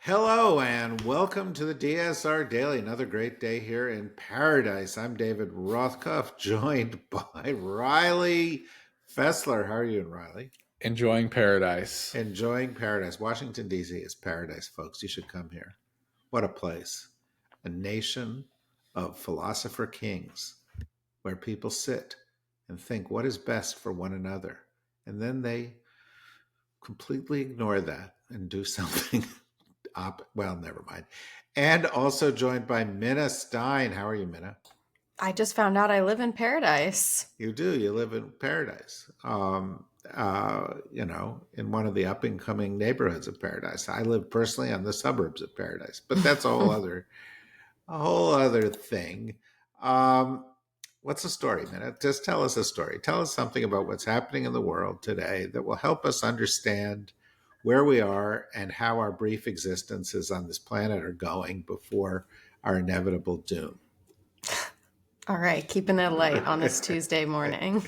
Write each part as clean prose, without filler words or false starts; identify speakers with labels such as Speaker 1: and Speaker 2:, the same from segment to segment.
Speaker 1: Hello and welcome to the DSR Daily. Another great day here in paradise. I'm David Rothkopf, joined by Riley Fessler. How are you, Riley?
Speaker 2: Enjoying paradise.
Speaker 1: Enjoying paradise. Washington, D.C. is paradise, folks. You should come here. What a place. A nation of philosopher kings where people sit and think what is best for one another. And then they completely ignore that and do something well, never mind. And also joined by Minna Stein. How are you, Minna?
Speaker 3: I just found out I live in paradise.
Speaker 1: You do. You live in paradise. In one of the up and coming neighborhoods of paradise. I live personally on the suburbs of paradise, but that's a whole other thing. What's the story, Minna? Just tell us a story. Tell us something about what's happening in the world today that will help us understand where we are and how our brief existences on this planet are going before our inevitable doom.
Speaker 3: All right, keeping it light on this Tuesday morning.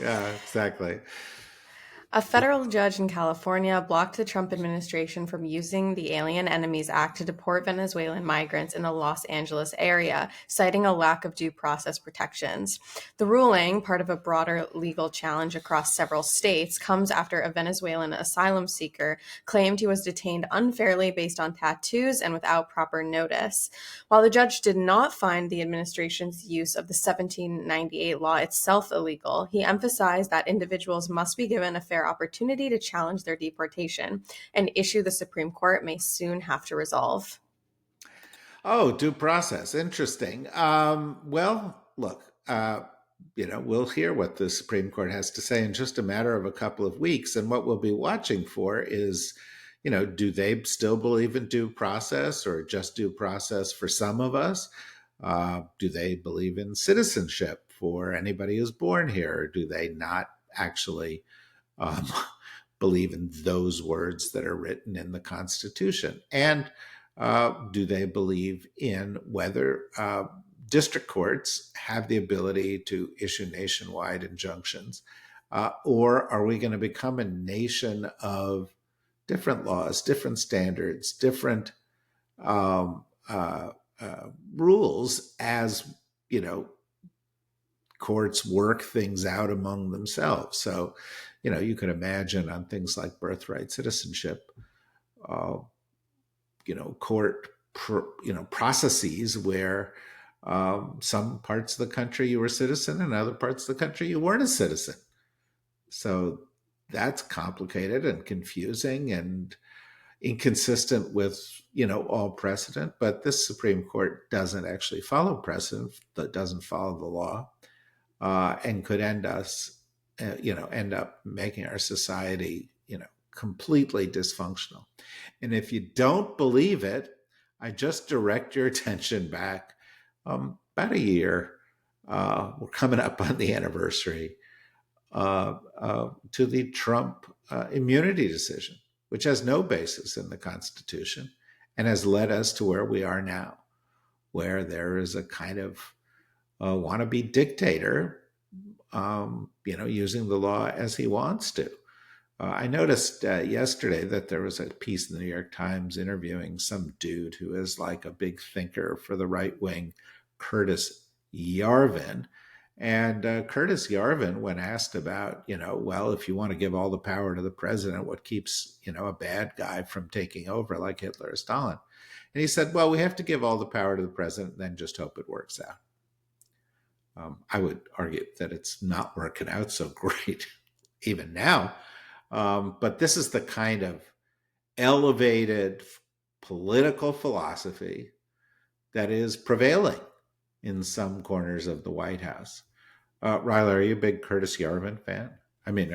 Speaker 1: Yeah, exactly.
Speaker 3: A federal judge in California blocked the Trump administration from using the Alien Enemies Act to deport Venezuelan migrants in the Los Angeles area, citing a lack of due process protections. The ruling, part of a broader legal challenge across several states, comes after a Venezuelan asylum seeker claimed he was detained unfairly based on tattoos and without proper notice. While the judge did not find the administration's use of the 1798 law itself illegal, he emphasized that individuals must be given a fair opportunity to challenge their deportation, an issue the Supreme Court may soon have to resolve.
Speaker 1: Oh, due process. Interesting. Look, we'll hear what the Supreme Court has to say in just a matter of a couple of weeks. And what we'll be watching for is, do they still believe in due process or just due process for some of us? Do they believe in citizenship for anybody who's born here? Or do they not actually believe in those words that are written in the Constitution? And do they believe in whether district courts have the ability to issue nationwide injunctions? Or are we going to become a nation of different laws, different standards, different rules as, courts work things out among themselves? So, you could imagine on things like birthright citizenship, court, processes where some parts of the country you were a citizen and other parts of the country you weren't a citizen. So that's complicated and confusing and inconsistent with, all precedent. But this Supreme Court doesn't actually follow precedent, that doesn't follow the law, and could end up making our society, completely dysfunctional. And if you don't believe it, I just direct your attention back about a year. We're coming up on the anniversary to the Trump immunity decision, which has no basis in the Constitution and has led us to where we are now, where there is a kind of wannabe dictator, using the law as he wants to. I noticed yesterday that there was a piece in the New York Times interviewing some dude who is like a big thinker for the right wing, Curtis Yarvin. And Curtis Yarvin, when asked about, if you want to give all the power to the president, what keeps, a bad guy from taking over like Hitler or Stalin? And he said, well, we have to give all the power to the president and then just hope it works out. I would argue that it's not working out so great even now. But this is the kind of elevated political philosophy that is prevailing in some corners of the White House. Riley, are you a big Curtis Yarvin fan? I mean,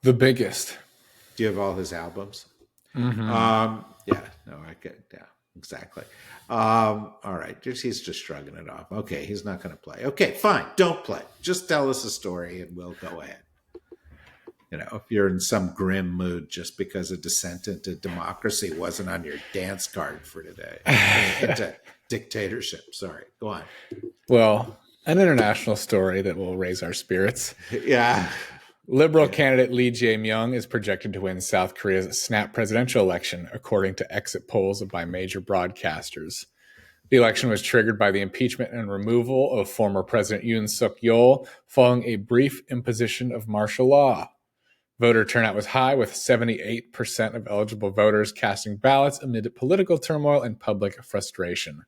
Speaker 2: The biggest.
Speaker 1: Do you have all his albums?
Speaker 2: Mm-hmm.
Speaker 1: I get, yeah, exactly. All right, he's just shrugging it off. Okay, he's not going to play. Okay, fine, don't play. Just tell us a story and we'll go ahead. If you're in some grim mood just because a descent into democracy wasn't on your dance card for today. Into dictatorship. Sorry, go on.
Speaker 2: Well, an international story that will raise our spirits.
Speaker 1: Yeah.
Speaker 2: Liberal
Speaker 1: Yeah.
Speaker 2: candidate Lee Jae-myung is projected to win South Korea's snap presidential election, according to exit polls by major broadcasters. The election was triggered by the impeachment and removal of former President Yoon Suk-yeol following a brief imposition of martial law. Voter turnout was high, with 78% of eligible voters casting ballots amid political turmoil and public frustration.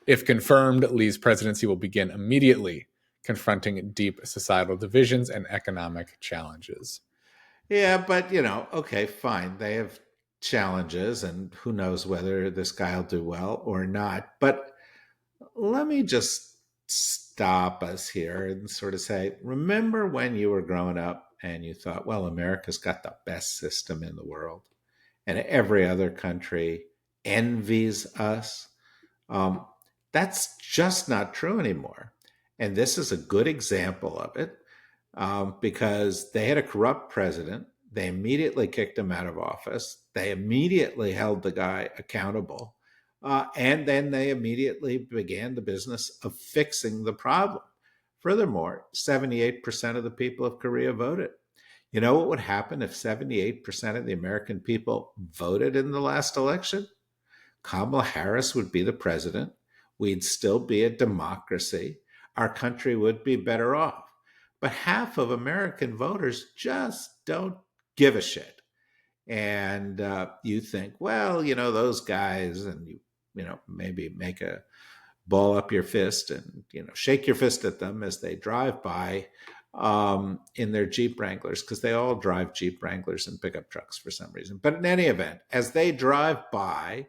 Speaker 2: If confirmed, Lee's presidency will begin immediately, confronting deep societal divisions and economic challenges.
Speaker 1: Yeah, but okay, fine. They have challenges, and who knows whether this guy will do well or not. But let me just stop us here and sort of say, remember when you were growing up and you thought, well, America's got the best system in the world, and every other country envies us? Um, that's just not true anymore. And this is a good example of it, because they had a corrupt president. They immediately kicked him out of office. They immediately held the guy accountable. And then they immediately began the business of fixing the problem. Furthermore, 78% of the people of Korea voted. You know what would happen if 78% of the American people voted in the last election? Kamala Harris would be the president. We'd still be a democracy. Our country would be better off. But half of American voters just don't give a shit. And you think, well, those guys, and maybe make a ball up your fist and shake your fist at them as they drive by in their Jeep Wranglers, because they all drive Jeep Wranglers and pickup trucks for some reason. But in any event, as they drive by,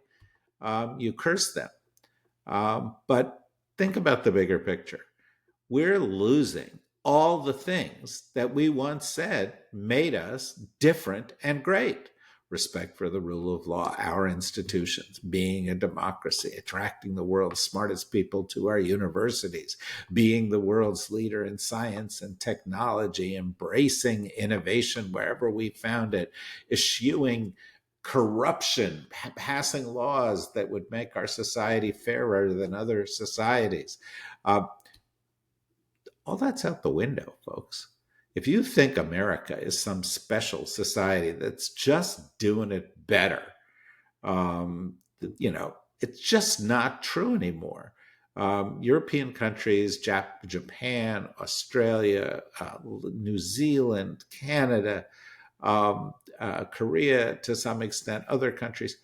Speaker 1: you curse them. But think about the bigger picture. We're losing all the things that we once said made us different and great. Respect for the rule of law, our institutions, being a democracy, attracting the world's smartest people to our universities, being the world's leader in science and technology, embracing innovation wherever we found it, eschewing corruption, passing laws that would make our society fairer than other societies. All that's out the window, folks. If you think America is some special society that's just doing it better, um, it's just not true anymore. European countries, Japan, Australia, New Zealand, Canada, Korea to some extent, other countries,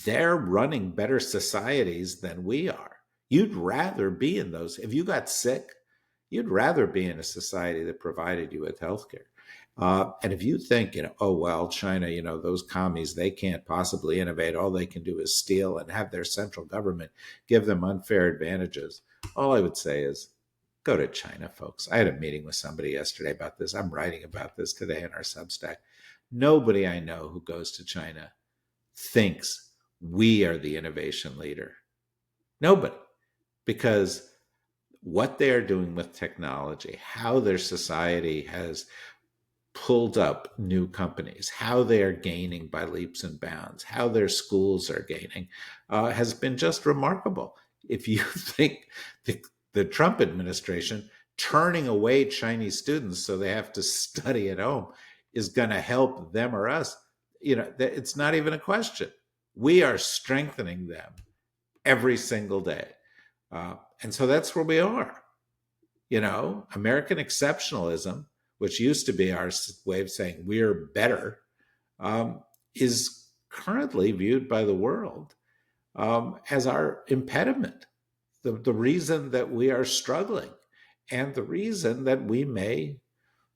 Speaker 1: they're running better societies than we are. You'd rather be in those. If you got sick, you'd rather be in a society that provided you with healthcare. And if you think, oh, well, China, those commies, they can't possibly innovate. All they can do is steal and have their central government give them unfair advantages. All I would say is go to China, folks. I had a meeting with somebody yesterday about this. I'm writing about this today in our Substack. Nobody I know who goes to China thinks we are the innovation leader. Nobody. Because what they are doing with technology, how their society has pulled up new companies, how they are gaining by leaps and bounds, how their schools are gaining, has been just remarkable. If you think the Trump administration turning away Chinese students so they have to study at home is going to help them or us, it's not even a question. We are strengthening them every single day. And so that's where we are. American exceptionalism, which used to be our way of saying we're better, is currently viewed by the world as our impediment, the reason that we are struggling, and the reason that we may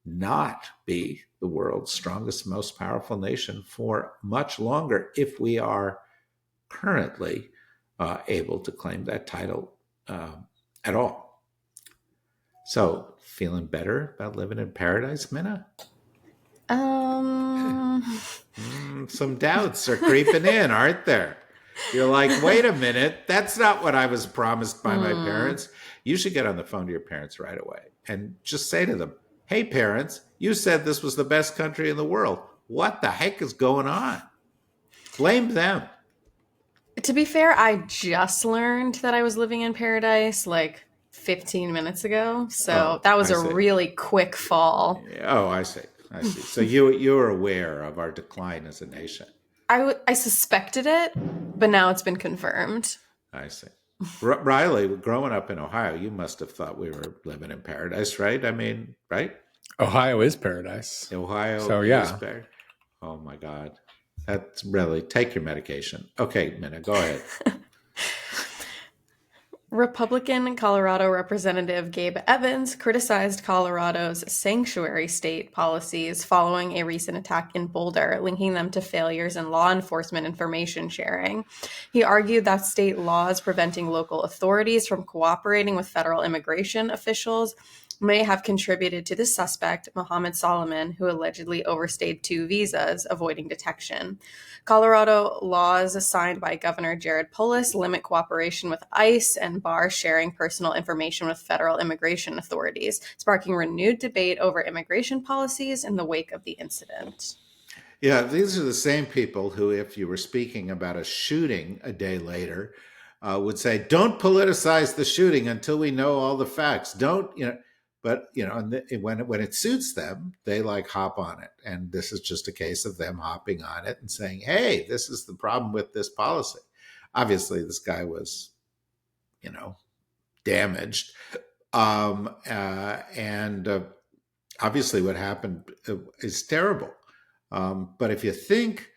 Speaker 1: not be the world's strongest, most powerful nation for much longer if we are currently able to claim that title at all. So, feeling better about living in paradise, Minna? Some doubts are creeping in, aren't there? You're like, wait a minute, that's not what I was promised by my parents. You should get on the phone to your parents right away and just say to them, hey, parents, you said this was the best country in the world. What the heck is going on? Blame them.
Speaker 3: To be fair, I just learned that I was living in paradise like 15 minutes ago. So
Speaker 1: Oh,
Speaker 3: that was
Speaker 1: I
Speaker 3: a
Speaker 1: see.
Speaker 3: really quick fall.
Speaker 1: Oh, I see. I see. So you're aware of our decline as a nation.
Speaker 3: I suspected it, but now it's been confirmed.
Speaker 1: I see. Riley, growing up in Ohio, you must have thought we were living in paradise, right? I mean, right?
Speaker 2: Ohio is paradise.
Speaker 1: Ohio
Speaker 2: So
Speaker 1: is
Speaker 2: yeah.
Speaker 1: paradise. Oh my God. That's really, take your medication. Okay, Minna, go ahead.
Speaker 3: Republican Colorado Representative Gabe Evans criticized Colorado's sanctuary state policies following a recent attack in Boulder, linking them to failures in law enforcement information sharing. He argued that state laws preventing local authorities from cooperating with federal immigration officials may have contributed to the suspect, Mohammed Solomon, who allegedly overstayed 2 visas, avoiding detection. Colorado laws signed by Governor Jared Polis limit cooperation with ICE and bar sharing personal information with federal immigration authorities, sparking renewed debate over immigration policies in the wake of the incident.
Speaker 1: Yeah, these are the same people who, if you were speaking about a shooting a day later, would say, "Don't politicize the shooting until we know all the facts." Don't, you know? But when it suits them, they like hop on it, and this is just a case of them hopping on it and saying, "Hey, this is the problem with this policy." Obviously, this guy was, you know, damaged, and obviously, what happened is terrible. But if you think,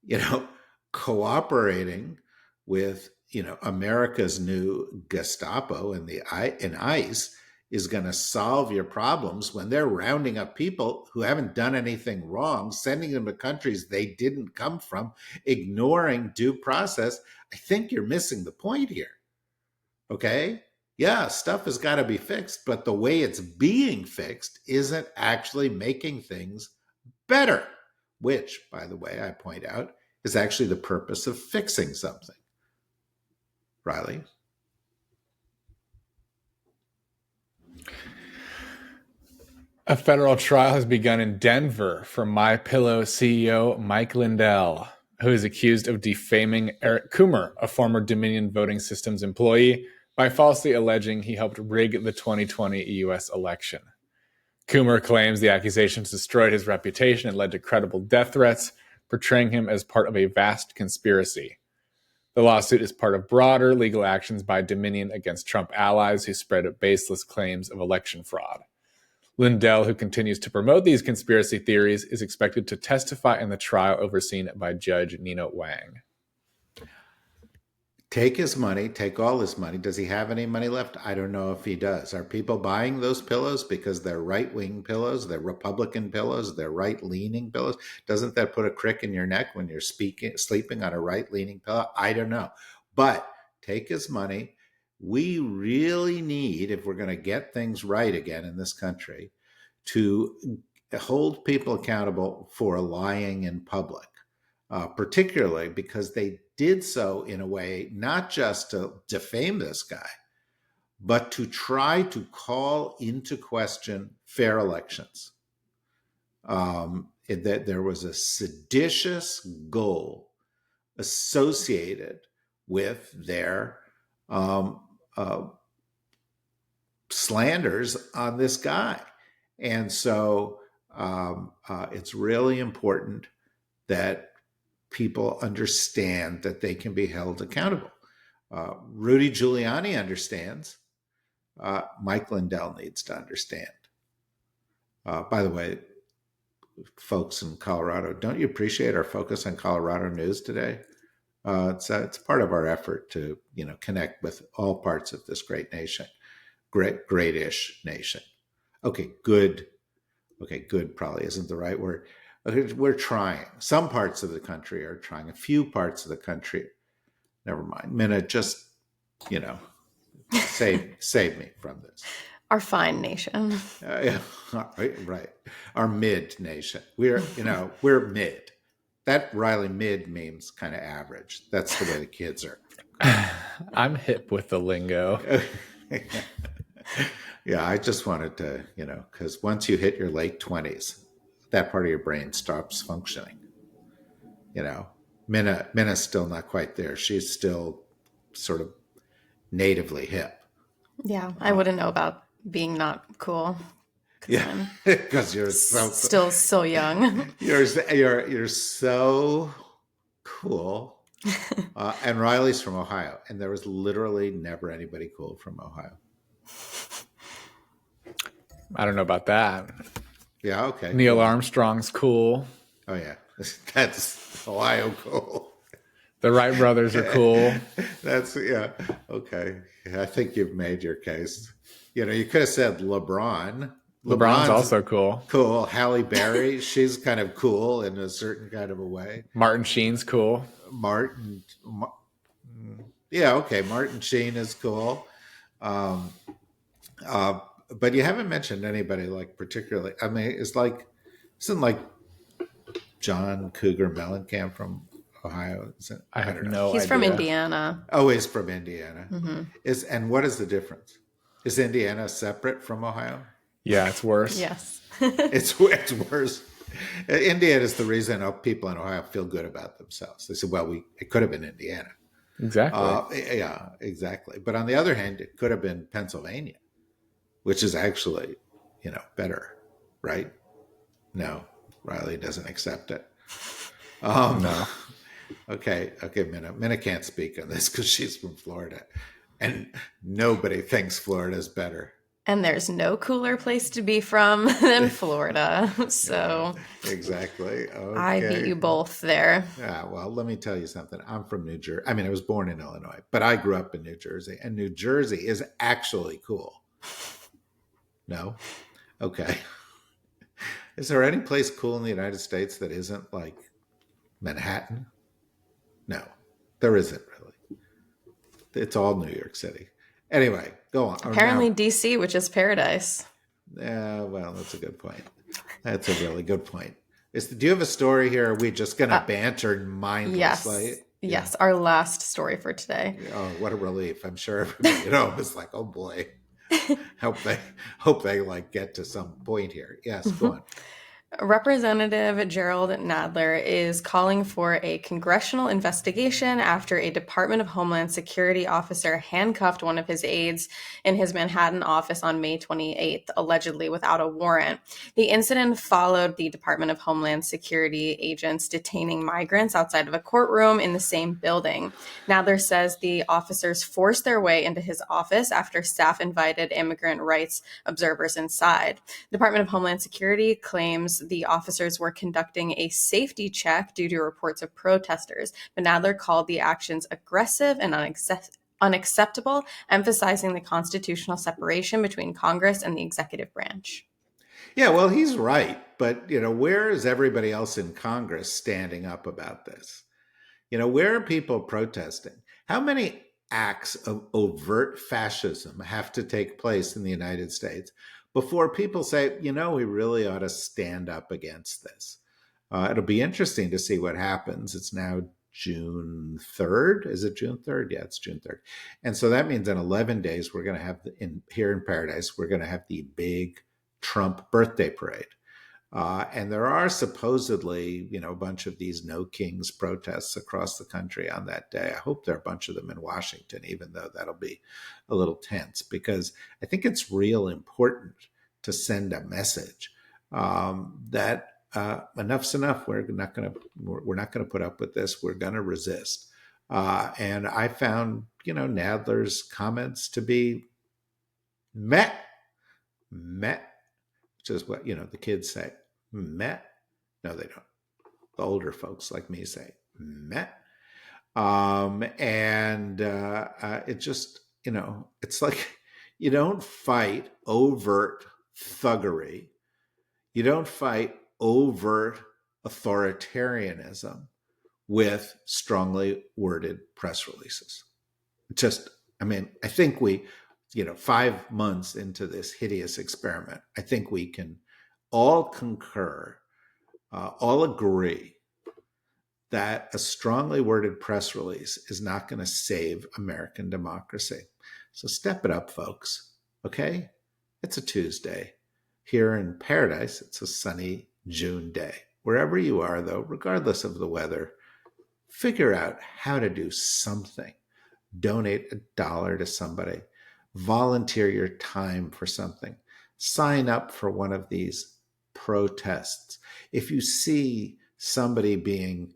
Speaker 1: you know, cooperating with, America's new Gestapo and ICE is going to solve your problems when they're rounding up people who haven't done anything wrong, sending them to countries they didn't come from, ignoring due process, I think you're missing the point here. Okay? Yeah, stuff has got to be fixed, but the way it's being fixed isn't actually making things better, which, by the way, I point out, is actually the purpose of fixing something. Riley?
Speaker 2: A federal trial has begun in Denver for MyPillow CEO Mike Lindell, who is accused of defaming Eric Coomer, a former Dominion Voting Systems employee, by falsely alleging he helped rig the 2020 U.S. election. Coomer claims the accusations destroyed his reputation and led to credible death threats, portraying him as part of a vast conspiracy. The lawsuit is part of broader legal actions by Dominion against Trump allies who spread baseless claims of election fraud. Lindell, who continues to promote these conspiracy theories, is expected to testify in the trial overseen by Judge Nina Wang.
Speaker 1: Take his money, take all his money. Does he have any money left? I don't know if he does. Are people buying those pillows because they're right-wing pillows, they're Republican pillows, they're right-leaning pillows? Doesn't that put a crick in your neck when you're sleeping on a right-leaning pillow? I don't know. But take his money. We really need, if we're going to get things right again in this country, to hold people accountable for lying in public, particularly because they did so in a way not just to defame this guy, but to try to call into question fair elections. That there was a seditious goal associated with their slanders on this guy. And so it's really important that people understand that they can be held accountable. Rudy Giuliani understands. Mike Lindell needs to understand. By the way, folks in Colorado, don't you appreciate our focus on Colorado news today? It's part of our effort to connect with all parts of this great nation, great-ish nation. Okay, good. Okay, good probably isn't the right word. We're trying. Some parts of the country are trying. A few parts of the country, never mind. Minna, just save me from this.
Speaker 3: Our fine nation.
Speaker 1: Yeah, right. Our mid nation. We're mid. That Riley mid means kind of average. That's the way the kids are.
Speaker 2: I'm hip with the lingo.
Speaker 1: Yeah, I just wanted to, because once you hit your late 20s, that part of your brain stops functioning. Minna's still not quite there. She's still sort of natively hip.
Speaker 3: Yeah, I wouldn't know about being not cool because
Speaker 1: Yeah,
Speaker 3: I'm
Speaker 1: because you're so cool.
Speaker 3: still so young.
Speaker 1: You're so cool. And Riley's from Ohio, and there was literally never anybody cool from Ohio.
Speaker 2: I don't know about that.
Speaker 1: Yeah, okay,
Speaker 2: Neil
Speaker 1: go on.
Speaker 2: Armstrong's cool.
Speaker 1: Oh yeah, that's Ohio cool.
Speaker 2: The Wright brothers are cool.
Speaker 1: That's yeah. Okay, I think you've made your case. You could have said LeBron.
Speaker 2: LeBron's
Speaker 1: LeBron's
Speaker 2: also cool.
Speaker 1: cool. Halle Berry, she's kind of cool in a certain kind of a way.
Speaker 2: Martin Sheen's cool.
Speaker 1: Martin, yeah, okay. Martin Sheen is cool. Um, uh, but you haven't mentioned anybody like particularly. I mean, isn't like John Cougar Mellencamp from Ohio?
Speaker 2: I
Speaker 1: I
Speaker 2: have
Speaker 1: don't know.
Speaker 2: no
Speaker 3: He's
Speaker 2: idea.
Speaker 3: from Indiana.
Speaker 1: Oh, he's from Indiana.
Speaker 3: Hmm.
Speaker 1: And what is the difference? Is Indiana separate from Ohio?
Speaker 2: Yeah, it's worse.
Speaker 3: Yes.
Speaker 1: It's worse. Indiana is the reason people in Ohio feel good about themselves. They say, "Well, it could have been Indiana."
Speaker 2: Exactly.
Speaker 1: Yeah, exactly. But on the other hand, it could have been Pennsylvania, which is actually, better, right? No, Riley doesn't accept it.
Speaker 2: No.
Speaker 1: Okay, Minna can't speak on this because she's from Florida, and nobody thinks Florida is better.
Speaker 3: And there's no cooler place to be from than Florida. So
Speaker 1: Exactly.
Speaker 3: I beat
Speaker 1: Okay.
Speaker 3: you both there.
Speaker 1: Yeah, well, let me tell you something. I'm from New Jersey. I mean, I was born in Illinois, but I grew up in New Jersey, and New Jersey is actually cool. No? Okay. Is there any place cool in the United States that isn't like Manhattan? No, there isn't really. It's all New York City. Anyway, go on.
Speaker 3: Apparently DC, which is paradise.
Speaker 1: Yeah, well, that's a good point. That's a really good point. Do you have a story here? Or are we just going to banter mindlessly?
Speaker 3: Yes. Yes, our last story for today.
Speaker 1: Oh, what a relief. I'm sure everybody at home is like, oh boy. hope they like get to some point here. Yes, go on.
Speaker 3: Representative Gerald Nadler is calling for a congressional investigation after a Department of Homeland Security officer handcuffed one of his aides in his Manhattan office on May 28th, allegedly without a warrant. The incident followed the Department of Homeland Security agents detaining migrants outside of a courtroom in the same building. Nadler says the officers forced their way into his office after staff invited immigrant rights observers inside. The Department of Homeland Security claims the officers were conducting a safety check due to reports of protesters, but Nadler called the actions aggressive and unacceptable, emphasizing the constitutional separation between Congress and the executive branch.
Speaker 1: Yeah, well, he's right. But, where is everybody else in Congress standing up about this? Where are people protesting? How many acts of overt fascism have to take place in the United States before people say, we really ought to stand up against this? It'll be interesting to see what happens. It's now June 3rd. Is it June 3rd? Yeah, it's June 3rd. And so that means in 11 days, we're going to have, here in Paradise, we're going to have the big Trump birthday parade. And there are supposedly, a bunch of these No Kings protests across the country on that day. I hope there are a bunch of them in Washington, even though that'll be a little tense, because I think it's real important to send a message that enough's enough. We're not going to put up with this. We're going to resist. And I found, Nadler's comments to be met, which is what, the kids say. Met? No, they don't. The older folks like me say met. And it just, it's like you don't fight overt thuggery. You don't fight overt authoritarianism with strongly worded press releases. I think we, 5 months into this hideous experiment, I think we can all concur, all agree that a strongly worded press release is not going to save American democracy. So step it up, folks. Okay? It's a Tuesday. Here in Paradise, it's a sunny June day. Wherever you are, though, regardless of the weather, figure out how to do something. Donate $1 to somebody. volunteer your time for something. Sign up for one of these protests. If you see somebody being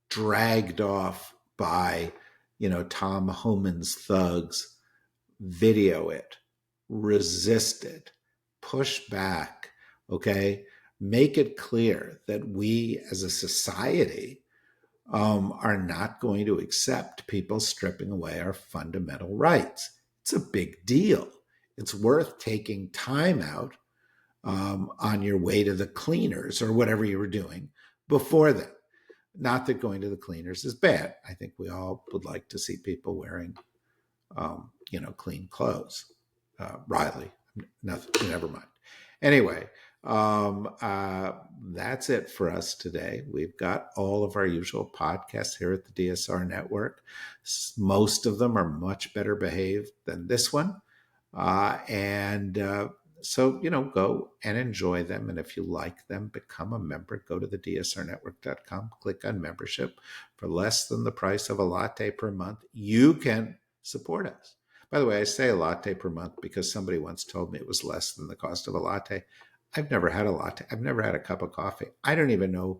Speaker 1: dragged off by, Tom Homan's thugs, video it, resist it, push back, okay? Make it clear that we as a society are not going to accept people stripping away our fundamental rights. It's a big deal. It's worth taking time out on your way to the cleaners or whatever you were doing before then. Not that going to the cleaners is bad. I think we all would like to see people wearing, clean clothes. Riley, nothing, never mind. Anyway, that's it for us today. We've got all of our usual podcasts here at the DSR Network. Most of them are much better behaved than this one. So, go and enjoy them. And if you like them, become a member. Go to the dsrnetwork.com, click on membership. For less than the price of a latte per month, you can support us. By the way, I say a latte per month because somebody once told me it was less than the cost of a latte. I've never had a latte. I've never had a cup of coffee. I don't even know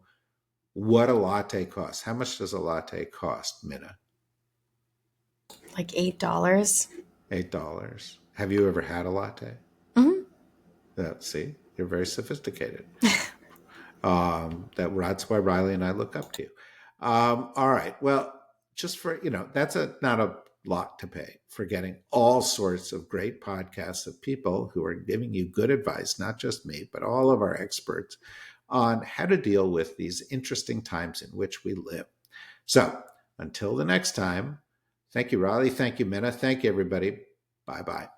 Speaker 1: what a latte costs. How much does a latte cost, Minna?
Speaker 3: Like $8.
Speaker 1: $8. Have you ever had a latte?
Speaker 3: Mm-hmm.
Speaker 1: See, you're very sophisticated. That's why Riley and I look up to you. All right. Well, just for, that's not a lot to pay for getting all sorts of great podcasts of people who are giving you good advice, not just me, but all of our experts on how to deal with these interesting times in which we live. So until the next time, thank you, Riley. Thank you, Minna. Thank you, everybody. Bye-bye.